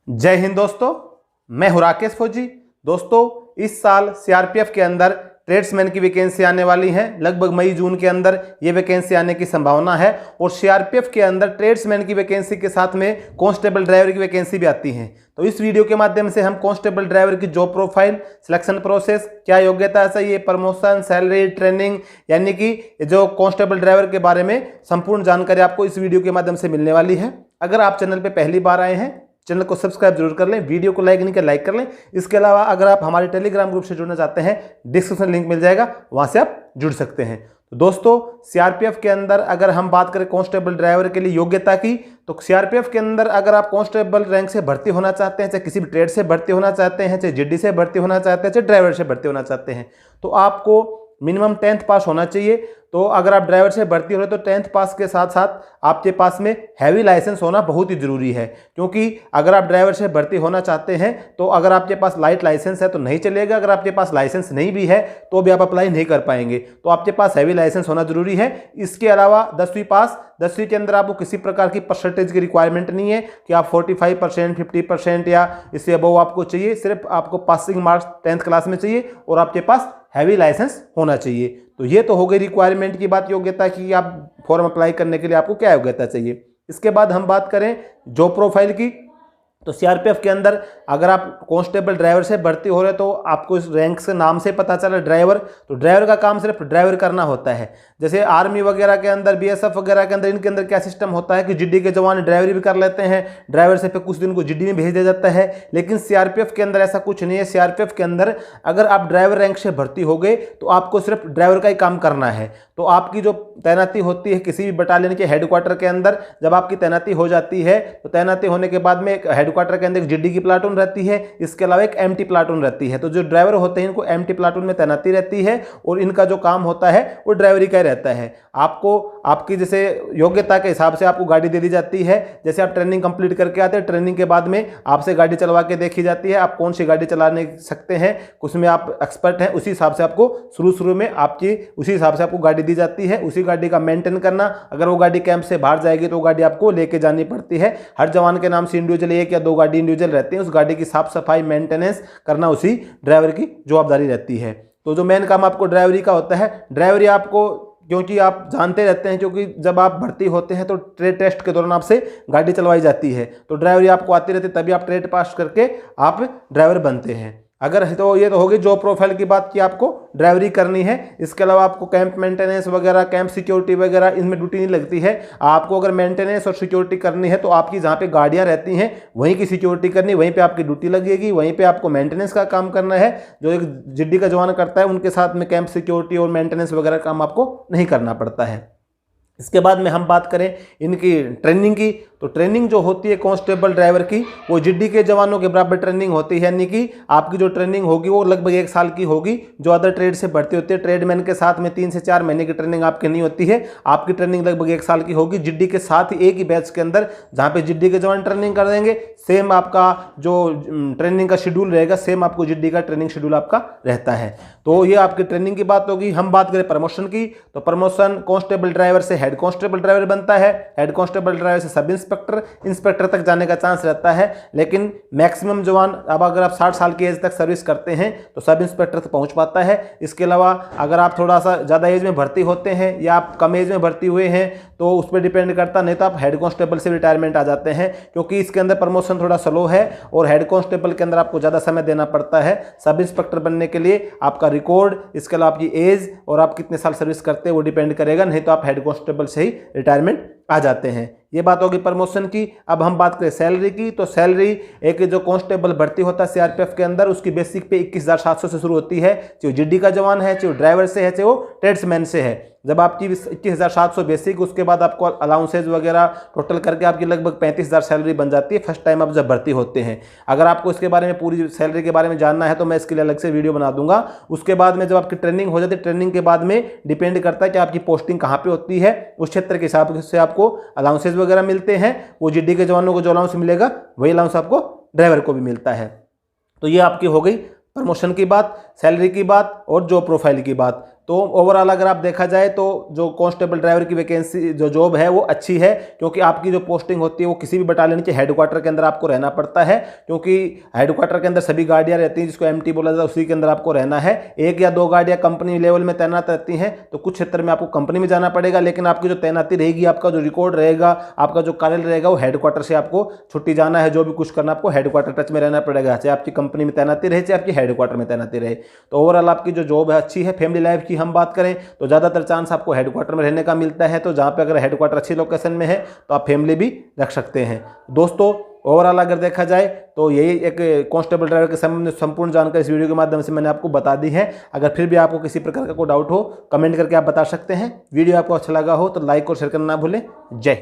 जय हिंद दोस्तों, मैं हूं राकेश फौजी। दोस्तों, इस साल सीआरपीएफ के अंदर ट्रेड्समैन की वैकेंसी आने वाली है। लगभग मई जून के अंदर ये वैकेंसी आने की संभावना है और सीआरपीएफ के अंदर ट्रेड्समैन की वैकेंसी के साथ में कांस्टेबल ड्राइवर की वैकेंसी भी आती है। तो इस वीडियो के माध्यम से हम कांस्टेबल ड्राइवर की जॉब प्रोफाइल, सिलेक्शन प्रोसेस, क्या योग्यता चाहिए, प्रमोशन, सैलरी, ट्रेनिंग, यानी कि जो कांस्टेबल ड्राइवर के बारे में संपूर्ण जानकारी आपको इस वीडियो के माध्यम से मिलने वाली है। अगर आप चैनल पर पहली बार आए हैं, चैनल को सब्सक्राइब जरूर कर लें, वीडियो को लाइक नहीं कर लाइक कर लें। इसके अलावा अगर आप हमारे टेलीग्राम ग्रुप से जुड़ना चाहते हैं, डिस्क्रिप्शन लिंक मिल जाएगा, वहां से आप जुड़ सकते हैं। तो दोस्तों, सीआरपीएफ के अंदर अगर हम बात करें कांस्टेबल ड्राइवर के लिए योग्यता की, तो सीआरपीएफ के अंदर अगर आप कांस्टेबल रैंक से भर्ती होना चाहते हैं, चाहे किसी भी ट्रेड से भर्ती होना चाहते हैं, चाहे जीडी से भर्ती होना चाहते हैं, चाहे ड्राइवर से भर्ती होना चाहते हैं, तो आपको मिनिमम 10th पास होना चाहिए। तो अगर आप ड्राइवर से भर्ती हो रहे तो 10th पास के साथ साथ आपके पास में हैवी लाइसेंस होना बहुत ही जरूरी है, क्योंकि अगर आप ड्राइवर से भर्ती होना चाहते हैं तो अगर आपके पास लाइट लाइसेंस है तो नहीं चलेगा, अगर आपके पास लाइसेंस नहीं भी है तो भी आप अप्लाई नहीं कर पाएंगे। तो आपके पास हैवी लाइसेंस होना जरूरी है। इसके अलावा 10वीं पास, 10वीं के अंदर आपको किसी प्रकार की परसेंटेज की रिक्वायरमेंट नहीं है कि आप 45%, 50% या इससे अबव आपको चाहिए। सिर्फ आपको पासिंग मार्क्स 10th क्लास में चाहिए और आपके पास हैवी लाइसेंस होना चाहिए। तो ये तो हो गई रिक्वायरमेंट की बात, योग्यता की, आप फॉर्म अप्लाई करने के लिए आपको क्या योग्यता चाहिए। इसके बाद हम बात करें जॉब प्रोफाइल की, तो सीआरपीएफ के अंदर अगर आप कांस्टेबल ड्राइवर से भर्ती हो रहे तो आपको इस रैंक से नाम से पता चला ड्राइवर, तो ड्राइवर का काम सिर्फ ड्राइवर करना होता है। जैसे आर्मी वगैरह के अंदर, बीएसएफ वगैरह के अंदर, इनके अंदर क्या सिस्टम होता है कि जीडी के जवान ड्राइवरी भी कर लेते हैं, ड्राइवर से फिर कुछ दिन को जीडी में भेज दिया जाता है। लेकिन सीआरपीएफ के अंदर ऐसा कुछ नहीं है। सीआरपीएफ के अंदर अगर आप ड्राइवर रैंक से भर्ती हो गए तो आपको सिर्फ ड्राइवर का ही काम करना है। तो आपकी जो तैनाती होती है किसी भी बटालियन के हेडक्वार्टर के अंदर, जब आपकी तैनाती हो जाती है तो तैनाती होने के बाद में एक हेडक्वार्टर के अंदर एक जीडी की प्लाटून रहती है, इसके अलावा एक एमटी प्लाटून रहती है। तो जो ड्राइवर होते हैं इनको एमटी प्लाटून में तैनाती रहती है और इनका जो काम होता है वो ड्राइवरी का ही रहता है। आपको आपकी जैसे योग्यता के हिसाब से आपको गाड़ी दे दी जाती है। जैसे आप ट्रेनिंग कंप्लीट करके आते हैं, ट्रेनिंग के बाद में आपसे गाड़ी चलवा के देखी जाती है, आप कौन सी गाड़ी चलाने सकते हैं, उसमें आप एक्सपर्ट हैं, उसी हिसाब से आपको शुरू में आपकी उसी हिसाब से आपको गाड़ी दी जाती है। उसी गाड़ी का मेंटेन करना, अगर वो गाड़ी कैंप से बाहर जाएगी तो वो गाड़ी आपको लेके जानी पड़ती है। हर जवान के नाम से इंडिविजुअल 1 या 2 गाड़ी इंडिविजुअल रहती है, उस गाड़ी की साफ सफाई, मेंटेनेंस करना उसी ड्राइवर की जवाबदारी रहती है। तो जो मेन काम आपको ड्राइवरी का होता है, ड्राइवरी आपको, क्योंकि आप जानते रहते हैं, क्योंकि जब आप भर्ती होते हैं तो ट्रेड टेस्ट के दौरान आपसे गाड़ी चलवाई जाती है, तो ड्राइवरी आपको आती रहती है, तभी आप ट्रेड पास करके आप ड्राइवर बनते हैं। अगर तो ये तो होगी जॉब प्रोफाइल की बात कि आपको ड्राइवरी करनी है। इसके अलावा आपको कैंप मेंटेनेंस वगैरह, कैंप सिक्योरिटी वगैरह, इनमें ड्यूटी नहीं लगती है। आपको अगर मेंटेनेंस और सिक्योरिटी करनी है तो आपकी जहाँ पे गाड़ियाँ रहती हैं वहीं की सिक्योरिटी करनी, वहीं पे आपकी ड्यूटी लगेगी, वहीं पे आपको मेंटेनेंस का काम करना है। जो एक जीडी का जवान करता है उनके साथ में कैंप सिक्योरिटी और मेंटेनेंस वगैरह काम आपको नहीं करना पड़ता है। इसके बाद में हम बात करें इनकी ट्रेनिंग की, तो ट्रेनिंग जो होती है कांस्टेबल ड्राइवर की वो जीडी के जवानों के बराबर ट्रेनिंग होती है। यानी कि आपकी जो ट्रेनिंग होगी वो लगभग 1 साल की होगी। जो अदर ट्रेड से भर्ती होती है, ट्रेडमैन के साथ में 3 से 4 महीने की ट्रेनिंग आपकी नहीं होती है, आपकी ट्रेनिंग लगभग 1 साल की होगी। जीडी के साथ ही एक ही बैच के अंदर जहाँ पे जीडी के जवान ट्रेनिंग कर देंगे, सेम आपका जो ट्रेनिंग का शेड्यूल रहेगा, सेम आपको जीडी का ट्रेनिंग शेड्यूल आपका रहता है। तो ये आपकी ट्रेनिंग की बात होगी। हम बात करें प्रमोशन की, तो प्रमोशन कांस्टेबल ड्राइवर से हेड कांस्टेबल ड्राइवर बनता है, हेड कांस्टेबल ड्राइवर से सब इंस्पेक्टर, इंस्पेक्टर तक जाने का चांस रहता है। लेकिन मैक्सिमम जवान, अब अगर आप 60 साल की एज तक सर्विस करते हैं तो सब इंस्पेक्टर तक पहुंच पाता है। इसके अलावा अगर आप थोड़ा सा ज़्यादा एज में भर्ती होते हैं या आप कम एज में भर्ती हुए हैं तो उस पर डिपेंड करता, नहीं तो आप हेड कांस्टेबल से रिटायरमेंट आ जाते हैं, क्योंकि इसके अंदर प्रमोशन थोड़ा स्लो है और हेड कांस्टेबल के अंदर आपको ज़्यादा समय देना पड़ता है। सब इंस्पेक्टर बनने के लिए आपका रिकॉर्ड, इसके अलावा आपकी एज और आप कितने साल सर्विस करते हैं वो डिपेंड करेगा, नहीं तो आप हेड कांस्टेबल से ही रिटायरमेंट आ जाते हैं। ये बात होगी प्रमोशन की। अब हम बात करें सैलरी की, तो सैलरी एक जो कांस्टेबल भर्ती होता है सीआरपीएफ के अंदर, उसकी बेसिक पे 21,700 से शुरू होती है। चाहे जीडी का जवान है, चाहे ड्राइवर से है, चाहे वो ट्रेड्समैन से है। जब आपकी 21,700 बेसिक, उसके बाद आपको अलाउंसेज वगैरह टोटल करके आपकी लगभग 35,000 सैलरी बन जाती है फर्स्ट टाइम आप जब भर्ती होते हैं। अगर आपको इसके बारे में, पूरी सैलरी के बारे में जानना है तो मैं इसके लिए अलग से वीडियो बना दूंगा। उसके बाद में जब आपकी ट्रेनिंग हो जाती है, ट्रेनिंग के बाद में डिपेंड करता है कि आपकी पोस्टिंग कहाँ पे होती है, उस क्षेत्र के हिसाब से आपको अलाउंसेज वगैरह मिलते हैं। वो जीडी के जवानों को जो अलाउंस मिलेगा वही अलाउंस आपको ड्राइवर को भी मिलता है। तो ये आपकी हो गई प्रमोशन की बात, सैलरी की बात और जॉब प्रोफाइल की बात। तो ओवरऑल अगर आप देखा जाए तो जो कांस्टेबल ड्राइवर की वैकेंसी जो जॉब है वो अच्छी है, क्योंकि आपकी जो पोस्टिंग होती है वो किसी भी बटालियन के हेडक्वार्टर के अंदर आपको रहना पड़ता है, क्योंकि हेडक्वार्टर के अंदर सभी गाड़ियां रहती हैं जिसको एमटी बोला जाता है, उसी के अंदर आपको रहना है। 1 या 2 गाड़ियां कंपनी लेवल में तैनात रहती हैं, तो कुछ क्षेत्र में आपको कंपनी में जाना पड़ेगा, लेकिन आपकी जो तैनाती रहेगी, आपका जो रिकॉर्ड रहेगा, आपका जो कार्य रहेगा, वो हेडक्वार्टर से आपको छुट्टी जाना है, जो भी कुछ करना आपको हेडक्वार्टर टच में रहना पड़ेगा, चाहे आपकी कंपनी में तैनाती रहे चाहे आपकी हेडक्वार्टर में तैनाती रहे। तो ओवरऑल आपकी जो जॉब है अच्छी है। फैमिली लाइफ की हम बात करें तो ज़्यादातर चांस आपको हेडक्वार्टर में रहने का मिलता है, तो जहाँ पे अगर हेडक्वार्टर अच्छी लोकेशन में है तो आप फैमिली भी रख सकते हैं। दोस्तों ओवरऑल अगर देखा जाए तो यही एक कांस्टेबल ड्राइवर के संपूर्ण जानकारी इस वीडियो के माध्यम से मैंने आपको बता दी है। अगर फिर भी आपको किसी प्रकार का कोई डाउट हो, कमेंट करके आप बता सकते हैं। वीडियो आपको अच्छा लगा हो तो लाइक और शेयर करना ना भूलें। जय